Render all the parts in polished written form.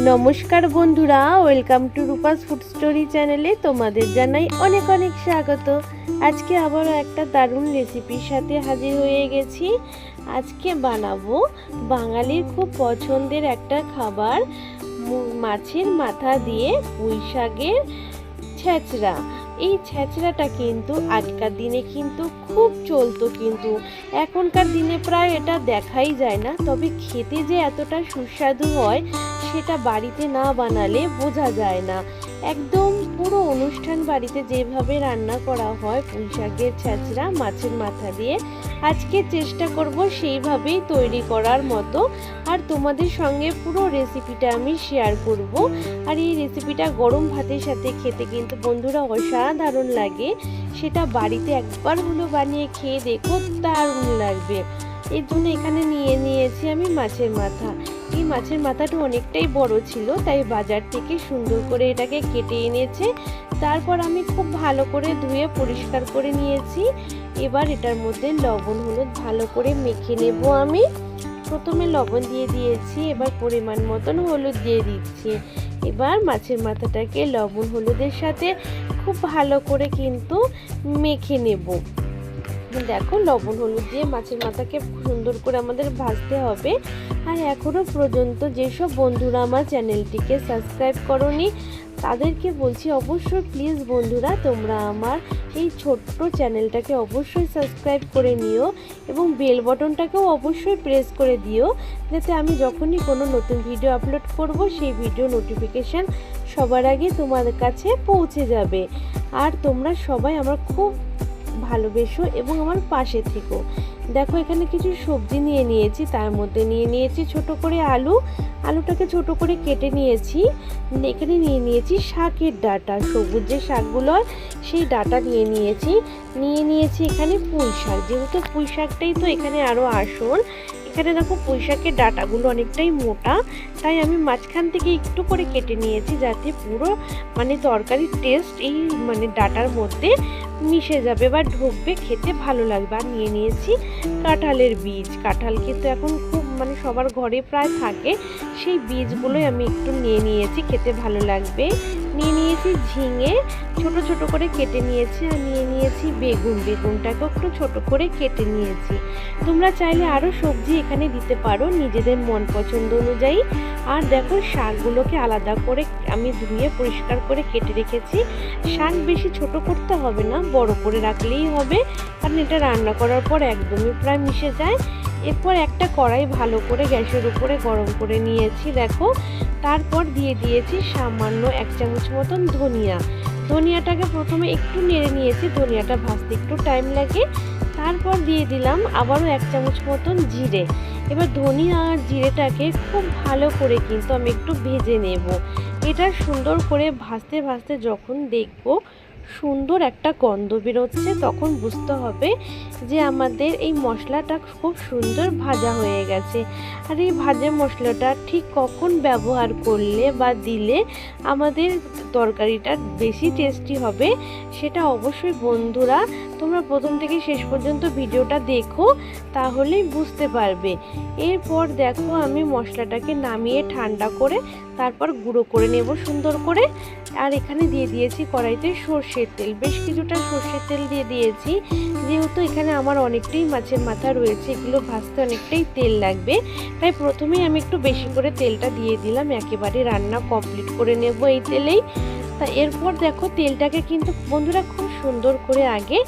নমস্কার বন্ধুরা, welcome to Rupa's food story চ্যানেলে তোমাদের জানাই অনেক অনেক স্বাগত। আজকে আবারও একটা দারুণ রেসিপির সাথে হাজির হয়ে গেছি। আজকে বানাবো বাঙালির খুব পছন্দের একটা খাবার, মাছের মাথা দিয়ে পুঁই শাকের ছেঁচড়া। এই ছেঁচড়াটা কিন্তু আগেকার দিনে কিন্তু খুব চলতো, কিন্তু এখনকার দিনে প্রায় এটা দেখাই যায় না। তবে খেতে যে এতটা সুস্বাদু হয় সেটা বাড়িতে না বানালে বোঝা যায় না। একদম পুরো অনুষ্ঠান বাড়িতে যেভাবে রান্না করা হয় পুঁই শাকের ছেঁচড়া মাছের মাথা দিয়ে, আজকে চেষ্টা করব সেইভাবেই তৈরি করার মতো। আর তোমাদের সঙ্গে পুরো রেসিপিটা আমি শেয়ার করব। আর এই রেসিপিটা গরম ভাতের সাথে খেতে কিন্তু বন্ধুরা অসাধারণ লাগে। সেটা বাড়িতে একবার হলো বানিয়ে খেয়ে দেখো, দারুণ লাগবে। এর জন্য এখানে নিয়েছি আমি মাছের মাথা। এই মাছের মাথাটা অনেকটাই বড় ছিল, তাই বাজার থেকে সুন্দর করে এটাকে কেটে এনেছে। তারপর আমি খুব ভালো করে ধুয়ে পরিষ্কার করে নিয়েছি। এবার এটার মধ্যে লবণ হলুদ ভালো করে মেখে নেব আমি। প্রথমে লবণ দিয়ে দিয়েছি, এবার পরিমাণ মতন হলুদ দিয়ে দিচ্ছি। এবার মাছের মাথাটাকে লবণ হলুদের সাথে খুব ভালো করে কিন্তু মেখে নেব। দেখো, লবণ হলুদ দিয়ে মাছের মাথাকে সুন্দর করে আমাদের ভাজতে হবে। আর এখনো পর্যন্ত যেসব বন্ধুরা আমার চ্যানেলটিকে সাবস্ক্রাইব করোনি তাদেরকে বলছি, অবশ্যই প্লিজ বন্ধুরা তোমরা আমার এই ছোট্ট চ্যানেলটাকে অবশ্যই সাবস্ক্রাইব করে নিও এবং বেল বটনটাকেও অবশ্যই প্রেস করে দিও, যাতে আমি যখনই কোনো নতুন ভিডিও আপলোড করব সেই ভিডিও নোটিফিকেশান সবার আগে তোমাদের কাছে পৌঁছে যাবে। আর তোমরা সবাই আমার খুব ভালোবেসো এবং আমার পাশে থেকো। দেখো, এখানে কিছু সবজি নিয়েছি। তার মধ্যে নিয়েছি ছোট করে আলুটাকে ছোট করে কেটে নিয়েছি। এখানে নিয়েছি শাকের ডাঁটা, সবুজ যে শাকগুলো সেই ডাঁটা নিয়েছি এখানে পুঁই শাক। যেহেতু পুঁই শাকটাই তো এখানে আরও আসল। এখানে দেখো, পুঁই শাকের ডাঁটাগুলো অনেকটাই মোটা, তাই আমি মাঝখান থেকে একটু করে কেটে নিয়েছি, যাতে পুরো তরকারির টেস্ট এই ডাঁটার মধ্যে মিশে যাবে বা ঢুকবে, খেতে ভালো লাগবে। আর নিয়েছি কাঁঠালের বীজ। কাঁঠাল কিন্তু এখন খুব সবার ঘরে প্রায় থাকে, সেই বীজগুলোই আমি একটু নিয়েছি, খেতে ভালো লাগবে। নিয়েছি ঝিঙে, ছোট ছোট করে কেটে নিয়েছি। আর নিয়েছি বেগুনটাকেও একটু ছোট করে কেটে নিয়েছি। তোমরা চাইলে আরও সবজি এখানে দিতে পারো নিজেদের মন পছন্দ অনুযায়ী। আর দেখো, শাকগুলোকে আলাদা করে আমি ধুয়ে পরিষ্কার করে কেটে রেখেছি। শাক বেশি ছোট করতে হবে না, বড় করে রাখলেই হবে, কারণ এটা রান্না করার পর একদমই প্রায় মিশে যায়। এরপর একটা কড়াই ভালো করে গ্যাসের উপরে গরম করে নিয়েছি। দেখো, তারপর দিয়ে দিয়েছি সামান্য 1 চামচ মতন ধনিয়াটাকে প্রথমে একটু নেড়ে নিয়েছি, ধনিয়াটা ভাজতে একটু টাইম লাগে। তারপর দিয়ে দিলাম আবারও 1 চামচ মতন জিরে। এবার ধনিয়া আর জিরেটাকে খুব ভালো করে কিন্তু আমি একটু ভেজে নেব। এটা সুন্দর করে ভাজতে যখন দেখব সুন্দর একটা গন্ধ বেরোচ্ছে, তখন বুঝতে হবে যে আমাদের এই মশলাটা খুব সুন্দর ভাজা হয়ে গেছে। আর এই ভাজা মশলাটা ঠিক কখন ব্যবহার করলে বা দিলে আমাদের তরকারিটা বেশি টেস্টি হবে, সেটা অবশ্যই বন্ধুরা তোমরা প্রথম থেকে শেষ পর্যন্ত ভিডিওটা দেখো, তাহলেই বুঝতে পারবে। এরপর দেখো, আমি মশলাটাকে নামিয়ে ঠান্ডা করে তারপর গুঁড়ো করে নেব সুন্দর করে। আর এখানে দিয়ে দিয়েছি কড়াইতে সর্ষের তেল, বেশ কিছুটা সর্ষের তেল দিয়ে দিয়েছি। যেহেতু এখানে আমার অনেকটাই মাছের মাথা রয়েছে, এগুলো ভাজতে অনেকটাই তেল লাগবে, তাই প্রথমেই আমি একটু বেশি করে তেলটা দিয়ে দিলাম। একেবারে রান্না কমপ্লিট করে নেব এই তেলেই। তা এরপর দেখো, তেলটাকে কিন্তু বন্ধুরা খুব সুন্দর করে আগে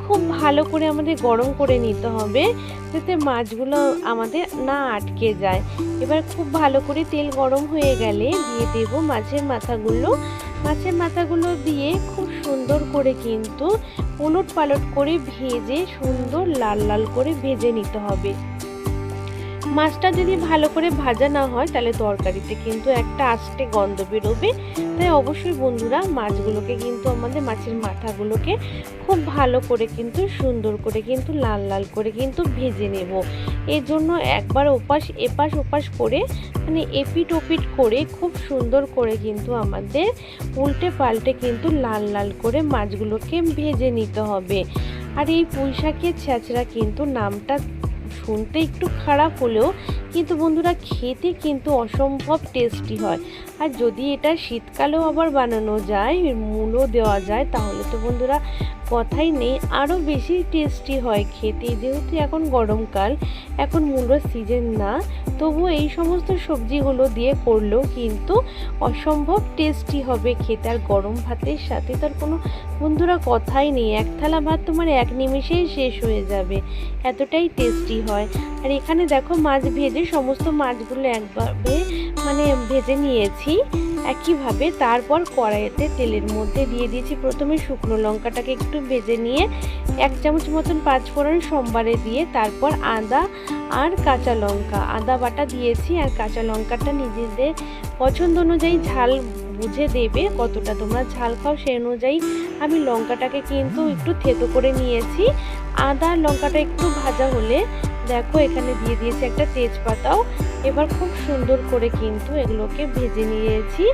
খুব ভালো করে আমাদের গরম করে নিতে হবে, যাতে মাছগুলো আমাদের না আটকে যায়। এবার খুব ভালো করে তেল গরম হয়ে গেলে দিয়ে দেব মাছের মাথাগুলো দিয়ে খুব সুন্দর করে কিন্তু উলট পালট করে ভেজে সুন্দর লাল লাল করে ভেজে নিতে হবে। মাছটা যদি ভালো করে ভাজা না হয় তাহলে তরকারিতে কিন্তু একটা আস্তে গন্ধ বেরোবে। তাই অবশ্যই বন্ধুরা মাছগুলোকে কিন্তু আমাদের মাছের মাথাগুলোকে খুব ভালো করে কিন্তু সুন্দর করে কিন্তু লাল লাল করে কিন্তু ভেজে নেব। এর জন্য একবার এপাশ ওপাশ করে এপিট ওপিট করে খুব সুন্দর করে কিন্তু আমাদের উল্টে পাল্টে কিন্তু লাল লাল করে মাছগুলোকে ভেজে নিতে হবে। আর এই পুঁই শাকের ছেঁচড়া কিন্তু নামটা শুনতে একটু খারাপ হলেও কিন্তু বন্ধুরা খেতে কিন্তু অসম্ভব টেস্টি হয়। আর যদি এটা শীতকালেও আবার বানানো যায়, মূলও দেওয়া যায়, তাহলে তো বন্ধুরা কথাই নেই, আরও বেশি টেস্টি হয় খেতে। যেহেতু এখন গরমকাল, এখন মূলোর সিজন না, তবু এই সমস্ত সবজিগুলো দিয়ে করলেও কিন্তু অসম্ভব টেস্টি হবে খেতে। আর গরম ভাতের সাথে তার কোনো বন্ধুরা কথাই নেই, এক থালা ভাত তোমার এক নিমেষেই শেষ হয়ে যাবে, এতটাই টেস্টি হয়। আর এখানে দেখো মাছ ভেজে সমস্ত মাছগুলো একভাবে ভেজে নিয়েছি একইভাবে। তারপর কড়াইতে তেলের মধ্যে দিয়ে দিয়েছি প্রথমে শুকনো লঙ্কাটাকে একটু ভেজে নিয়ে 1 চামচ মতন পাঁচফোড়ন সোমবারে দিয়ে, তারপর আদা আর কাঁচা লঙ্কা, আদা বাটা দিয়েছি। আর কাঁচা লঙ্কাটা নিজেদের পছন্দ অনুযায়ী ঝাল বুঝে দেবে, কতটা তোমরা ঝাল খাও সেই অনুযায়ী। আমি লঙ্কাটাকে কিন্তু একটু থেতো করে নিয়েছি। আদা লঙ্কাটা একটু ভাজা হলে দেখো এখানে দিয়ে দিয়েছি একটা তেজপাতাও। এবার খুব সুন্দর করে কিন্তু এগুলোকে ভেজে নিয়েছি।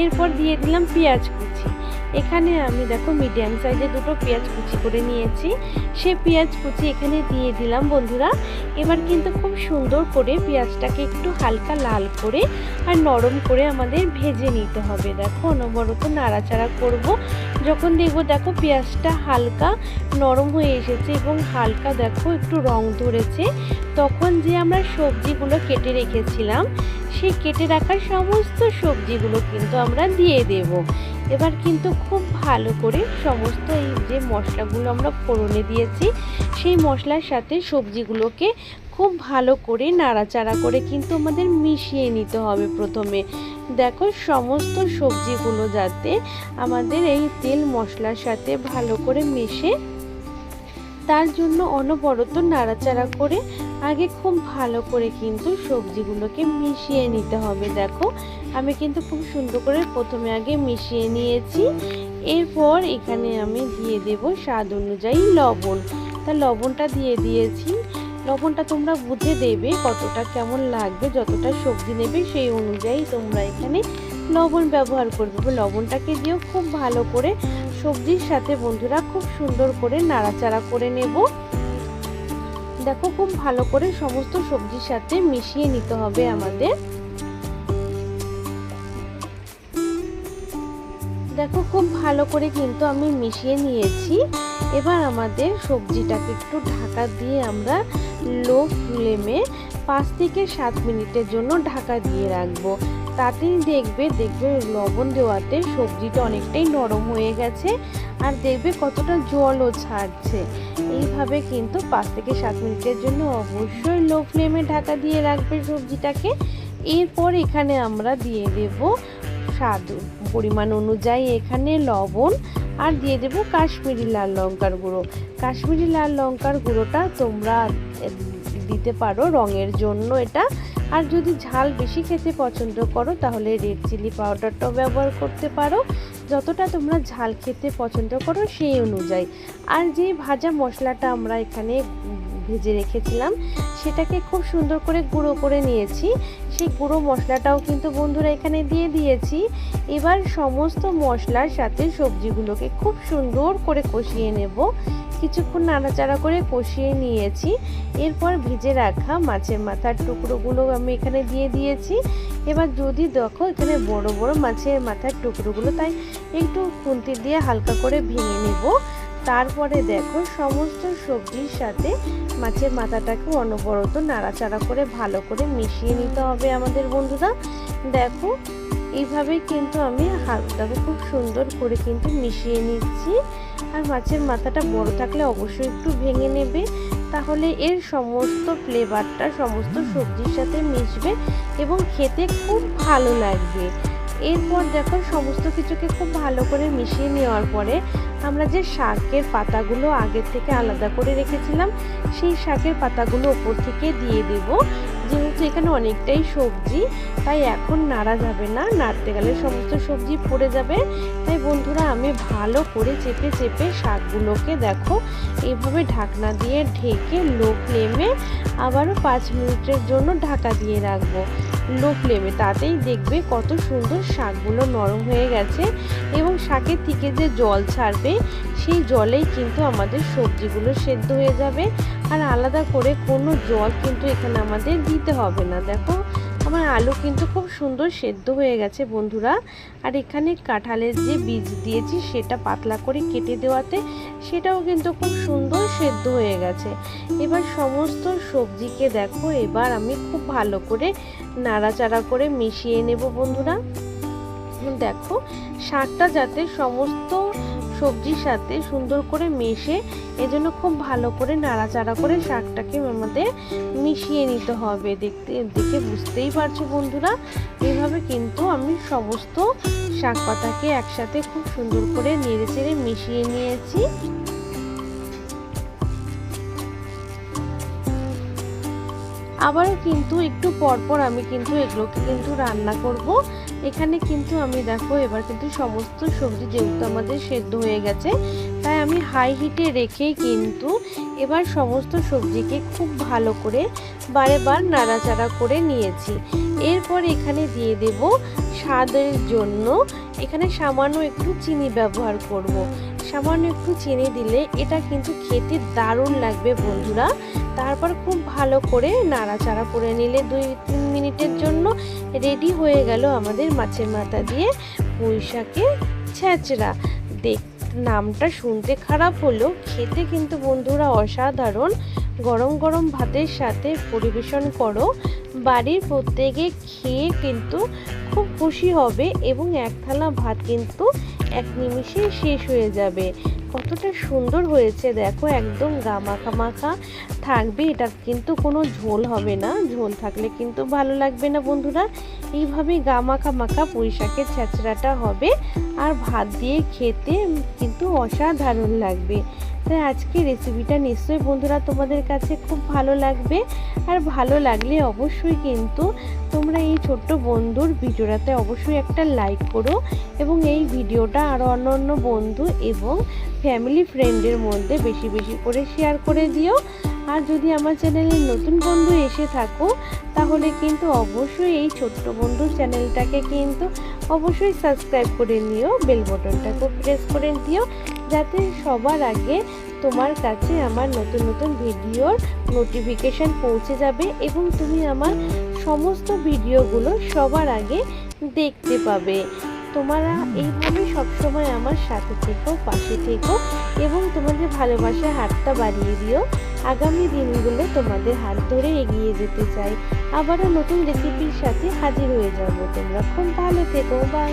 এরপর দিয়ে দিলাম পেঁয়াজ কুচি। এখানে আমি দেখো মিডিয়াম সাইজে 2টো পেঁয়াজ কুচি করে নিয়েছি, সে পেঁয়াজ কুচি এখানে দিয়ে দিলাম বন্ধুরা। এবার কিন্তু খুব সুন্দর করে পেঁয়াজটাকে একটু হালকা লাল করে আর নরম করে আমাদের ভেজে নিতে হবে। দেখো অনবরত নাড়াচাড়া করব। যখন দেখো পেঁয়াজটা হালকা নরম হয়ে এসেছে এবং হালকা দেখো একটু রং ধরেছে, তখন যে আমরা সবজিগুলো কেটে রেখেছিলাম, সেই কেটে রাখা সমস্ত সবজিগুলো কিন্তু আমরা দিয়ে দেব। এবার কিন্তু খুব ভালো করে সমস্ত এই যে মশলাগুলো আমরা ফোড়নে দিয়েছি, সেই মশলার সাথে সবজিগুলোকে খুব ভালো করে নাড়াচাড়া করে কিন্তু আমাদের মিশিয়ে নিতে হবে। প্রথমে দেখো সমস্ত সবজিগুলো যাতে আমাদের এই তেল মশলার সাথে ভালো করে মিশে, তার জন্য অনবরত নাড়াচাড়া করে আগে খুব ভালো করে কিন্তু সবজিগুলোকে মিশিয়ে নিতে হবে। দেখো আমি কিন্তু খুব সুন্দর করে প্রথমে আগে মিশিয়ে নিয়েছি। এরপর এখানে আমি দিয়ে দেব স্বাদ অনুযায়ী লবণ। তা লবণটা দিয়ে দিয়েছি। লবণটা তোমরা বুঝে দেবে কতটা কেমন লাগবে, যতটা সবজি নেবে সেই অনুযায়ী তোমরা এখানে লবণ ব্যবহার করবে। লবণটাকে দিয়েও খুব ভালো করে সবজির সাথে বন্ধুরা খুব সুন্দর করে নাড়াচাড়া করে নেব। দেখো খুব ভালো করে সমস্ত সবজির সাথে মিশিয়ে নিতে হবে আমাদের। দেখো খুব ভালো করে কিন্তু আমি মিশিয়ে নিয়েছি। এবার আমাদের সবজিটাকে একটু ঢাকা দিয়ে আমরা লো ফ্লেমে 5 থেকে 7 মিনিটের জন্য ঢাকা দিয়ে রাখবো। তাতেই দেখবে লবণ দেওয়াতে সবজিটা অনেকটাই নরম হয়ে গেছে, আর দেখবে কতটা জলও ছাড়ছে। এইভাবে কিন্তু 5 থেকে 7 মিনিটের জন্য অবশ্যই লো ফ্লেমে ঢাকা দিয়ে রাখবে সবজিটাকে। এরপর এখানে আমরা দিয়ে দেব স্বাদ পরিমাণ অনুযায়ী এখানে লবণ, আর দিয়ে দেব কাশ্মীরি লাল লঙ্কার গুঁড়ো। কাশ্মীরি লাল লঙ্কার গুঁড়োটা তোমরা দিতে পারো রঙের জন্য এটা, আর যদি ঝাল বেশি খেতে পছন্দ করো তাহলে রেড চিলি পাউডারটাও ব্যবহার করতে পারো, যতটা তোমরা ঝাল খেতে পছন্দ করো সেই অনুযায়ী। আর যে ভাজা মশলাটা আমরা এখানে ভেজে রেখেছিলাম, সেটাকে খুব সুন্দর করে গুঁড়ো করে নিয়েছি। সেই গুঁড়ো মশলাটাও কিন্তু বন্ধুরা এখানে দিয়ে দিয়েছি। এবার সমস্ত মশলার সাথে সবজিগুলোকে খুব সুন্দর করে কষিয়ে নেব। কিছুক্ষণ নাড়াচাড়া করে কষিয়ে নিয়েছি। এরপর ভেজে রাখা মাছের মাথার টুকরোগুলো আমি এখানে দিয়ে দিয়েছি। এবার যদি দেখো এখানে বড় বড় মাছের মাথার টুকরোগুলো, তাই একটু খুন্তি দিয়ে হালকা করে ভেঙে নেব। তারপরে দেখো সমস্ত সবজির সাথে মাছের মাথাটাকে অনবরত নাড়াচাড়া করে ভালো করে মিশিয়ে নিতে হবে আমাদের বন্ধুরা। দেখো এইভাবেই কিন্তু আমি হাতটাকে খুব সুন্দর করে কিন্তু মিশিয়ে নিচ্ছি। আর মাছের মাথাটা বড় থাকলে অবশ্যই একটু ভেঙে নেবে, তাহলে এর সমস্ত ফ্লেভারটা সমস্ত সবজির সাথে মিশবে এবং খেতে খুব ভালো লাগবে। এরপর দেখো সমস্ত কিছুকে খুব ভালো করে মিশিয়ে নেওয়ার পরে আমরা যে শাকের পাতাগুলো আগের থেকে আলাদা করে রেখেছিলাম, সেই শাকের পাতাগুলো ওপর থেকে দিয়ে দেব। যেহেতু এখানে অনেকটাই সবজি, তাই এখন নাড়া যাবে না, নাড়তে গেলে সমস্ত সবজি পড়ে যাবে। তাই বন্ধুরা আমি ভালো করে চেপে চেপে শাকগুলোকে দেখো এইভাবে ঢাকনা দিয়ে ঢেকে লো ফ্লেমে আবারও 5 মিনিটের জন্য ঢাকা দিয়ে রাখবো। লো ফ্লেমে, তাতেই দেখবে কত সুন্দর শাকগুলো নরম হয়ে গেছে এবং শাকের থেকে যে জল ছাড়বে সেই জলেই কিন্তু আমাদের সবজিগুলো সেদ্ধ হয়ে যাবে। আর আলাদা করে কোনো জল কিন্তু এখানে আমাদের দিতে হবে না। দেখো আমার আলু কিন্তু খুব সুন্দর সেদ্ধ হয়ে গেছে বন্ধুরা। আর এখানে কাঁঠালের যে বীজ দিয়েছি সেটা পাতলা করে কেটে দেওয়াতে সেটাও কিন্তু খুব সুন্দর সেদ্ধ হয়ে গেছে। এবার সমস্ত সবজিকে দেখো এবার আমি খুব ভালো করে নাড়াচাড়া করে মিশিয়ে নেব বন্ধুরা। দেখো শাকটা যাতে সমস্ত সবজির সাথে সুন্দর করে মেশে, এজন্য খুব ভালো করে নাড়াচাড়া করে শাকটাকে আমাদের মিশিয়ে নিতে হবে। দেখে বুঝতেই পারছো বন্ধুরা, এইভাবে কিন্তু আমি সমস্ত শাক পাতাকে একসাথে খুব সুন্দর করে নেড়েচেড়ে মিশিয়ে নিয়েছি। আবারও কিন্তু একটু পরপর আমি কিন্তু এগুলোকে কিন্তু রান্না করব। এখানে কিন্তু আমি দেখো এবার কিন্তু সমস্ত সবজি যেহেতু আমাদের সেদ্ধ হয়ে গেছে, তাই আমি হাই হিটে রেখেই কিন্তু এবার সমস্ত সবজিকে খুব ভালো করে বারে বার নাড়াচাড়া করে নিয়েছি। এরপর এখানে দিয়ে দেব স্বাদের জন্য, এখানে সামান্য একটু চিনি ব্যবহার করব। সামান্য একটু চিনি দিলে এটা কিন্তু খেতে দারুণ লাগবে বন্ধুরা। তারপর খুব ভালো করে নাড়াচাড়া করে নিলে 2-3 মিনিটের জন্য রেডি হয়ে গেল আমাদের মাছের মাথা দিয়ে পুঁই শাকের ছেঁচড়া। নামটা শুনতে খারাপ হলেও খেতে কিন্তু বন্ধুরা অসাধারণ। গরম গরম ভাতের সাথে পরিবেশন করো, বাড়ির প্রত্যেকে খেয়ে কিন্তু খুব খুশি হবে এবং এক থালা ভাত কিন্তু এক নিমিষে শেষ হয়ে যাবে। কতটা সুন্দর হয়েছে দেখো, একদম গামাখা মাখা থাকবে, এটা কিন্তু কোনো ঝোল হবে না, ঝোল থাকলে কিন্তু ভালো লাগবে না বন্ধুরা। এইভাবে গামাখা মাখা পুঁই শাকের ছেঁচড়াটা হবে আর ভাত দিয়ে খেতে কিন্তু অসাধারণ লাগবে। তাই আজকে রেসিপিটা নিশ্চয়ই বন্ধুরা তোমাদের কাছে খুব ভালো লাগবে। আর ভালো লাগলে অবশ্যই কিন্তু তোমরা এই ছোট্ট বন্ধুর ভিডিওটাতে অবশ্যই একটা লাইক করো এবং এই ভিডিওটা আরও অন্য বন্ধু এবং ফ্যামিলি ফ্রেন্ডের মধ্যে বেশি বেশি করে শেয়ার করে দিও। আর যদি আমার চ্যানেলে নতুন বন্ধু এসে থাকো তাহলে কিন্তু অবশ্যই এই ছোট্ট বন্ধুর চ্যানেলটাকে কিন্তু অবশ্যই সাবস্ক্রাইব করে নিও, বেল বটনটাকে প্রেস করে দিও, যাতে সবার আগে তোমার কাছে আমার নতুন নতুন ভিডিওর নোটিফিকেশান পৌঁছে যাবে এবং তুমি আমার সমস্ত ভিডিওগুলো সবার আগে দেখতে পাবে। তোমরা এইভাবে সবসময় আমার সাথে থেকো, পাশে থেকো এবং তোমাদের ভালোবাসার হাতটা বাড়িয়ে দিও। আগামী দিনগুলো তোমাদের হাত ধরে এগিয়ে যেতে চাই। আবারও নতুন রেসিপির সাথে হাজির হয়ে যাব। তোমরা খুব ভালো থেকো, বাই।